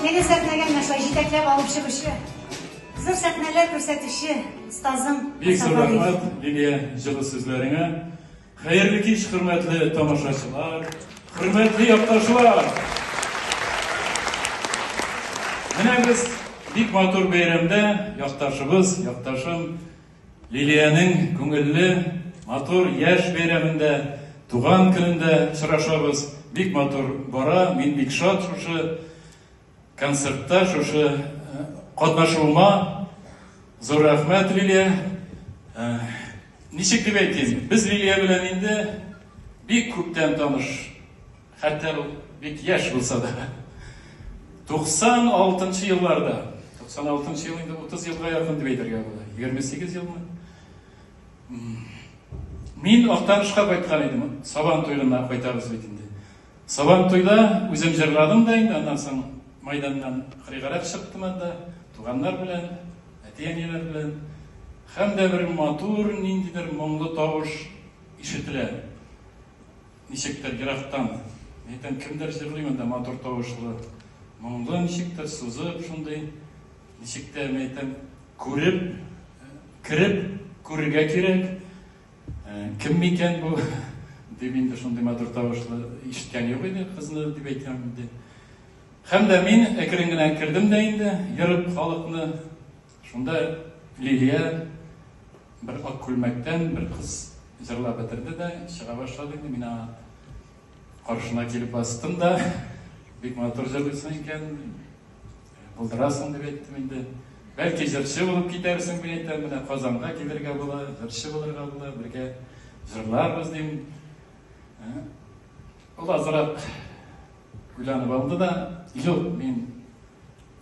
Yeni sahneге нашла җитәкләп алып чыгышы. Зур сәхнәләр күрсәтүче остазым. Бик зур рәхмәт Лилия җылы сүзләреңә. Хәерле кич, хөрмәтле тамашачылар, хөрмәтле якташлар. Менә без бик матур бәйрәмдә якташым Лилиянең күңелле, матур яшь бәйрәмендә, туган көнендә очрашабыз. Бик матур бара, мин бик шат шушы концертта, шушы катнашуыма. Зур рәхмәт, Лилия. Ничек дип әйтим, без Лилия белән инде бик күптән таныш, хәтта бик яшь булса да. 96 елларда, 96 ел инде 30 елга якын дип әйтергә була. 28 елмы? Мин Актанышка кайткан идем, Сабан туйына кайтабыз бит инде. Сабан туйда үзем җырладым да инде, аннан соң майданнан кырыйгарак чыктым анда, туганнар белән, әти-әниләр белән. Һәм дә бер матур, ниндидер моңлы тавыш ишетелә. Ничектер ерактан. Әйтәм, кемдер җырлый монда матур тавышлы. Моңлы ничектер сузып шундый. Ничектер әйтәм, күреп, киреп, күрергә кирәк. Кем микән бу? Дип инде шундый матур тавышлы ишеткән юк иде, кызны дип әйтәм инде. Һәм дә мин әкрен генә кирдем дә инде, йөреп халыкны. Шунда Лилия bir ак күлмәктән бер кыз җырлап бетерде дә, чыга башлады инде. Мин каршына килеп бастым да, бик матур җырлыйсың икән, булдырасың дип әйттем инде. Бәлки җырчы булып китәрсең, дип әйтәм, менә Казанга килергә була, җырчы булырга була, бергә җырларбыз дим. Ул азрак уйланып алды да, юк, мин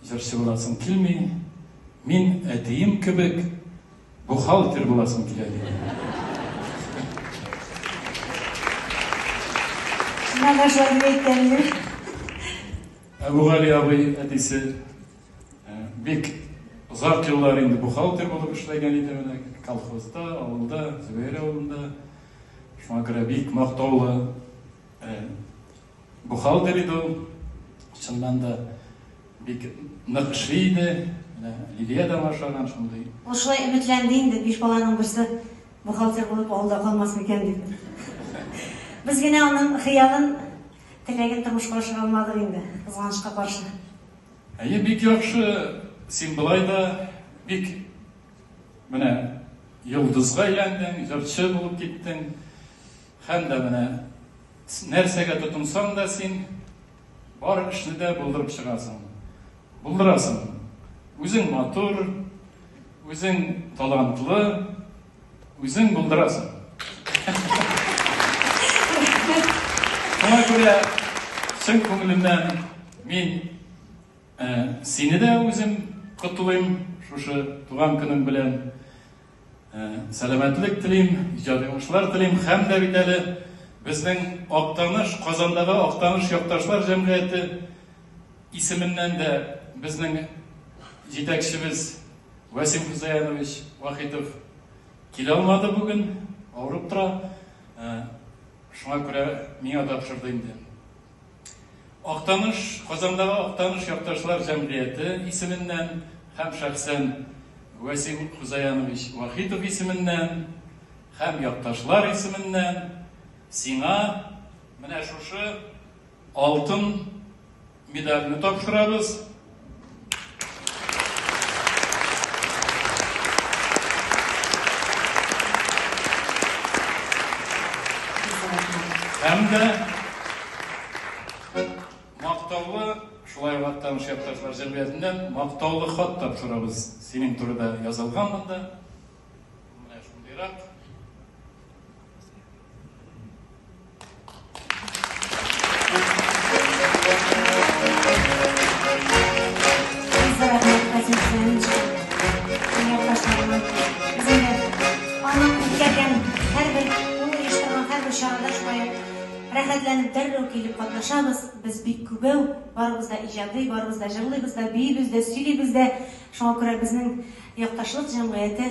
җырчы буласым килми, мин әтием кебек бухгалтер буласым килә диде. Шунда шулай әйткәнде. Әбүгали абый әтисе бик озак еллар инде бухгалтер булып эшләгән иде, менә колхозда, авылда, Зөбәйр авылында. Шуңа күрә бик мактаулы бухгалтер иде ул. Чыннан да бик нык эшли иде. Лилия да машаган шундый. Ул шулай өметләнде инде, 5 баланың берсе бухгалтер булып авылда калмас микән дип. Без генә аның хыялын, теләген тормышка ашыра алмадык инде, кызганычка каршы. Әйе, бик яхшы. Син былай да бик менә йолдызга әйләндең, җырчы булып киттең. Һәм дә менә нәрсәгә тотынсаң да син бар эшне дә булдырып чыгасың. Булдырасың. Үзең матур, үзең талантлы, үзең булдырасың. Шуңа күрә чын күңелемнән мин сине дә үзем котлыйм, шушы туган көнең белән. Сәламәтлек телим, иҗади уңышлар телим, һәм дә бит әле безнең Актаныш, Казандагы Актаныш якташлар җәмгыяте исеменнән дә безнең җитәкчебез Васим Хузаянович Вахитов килә алмады бүген, авырып тора. Шуңа күрә миңа тапшырды инде. Актаныш, Казандагы Актаныш якташлар җәмгыяте исеменнән һәм шәхсән Васим Хузаянович Вахитов исеменнән һәм якташлар исеменнән сиңа менә шушы алтын медальне тапшырабыз. Һәм дә мактаулы, шулай Актаныш якташлар җәмгыятеннән мактаулы хат тапшырабыз. Синең турыда язылган монда. Менә шундыйрак. Рәхәтләнеп дәррәү килеп катнашабыз. Без бик күбәү, барыбыз да иҗади, барыбыз да җырлыйбыз да, биебез дә, сөйлибез дә. Шуңа күрә безнең якташлык җәмгыяте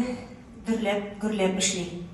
дөрләп, гөрләп эшли.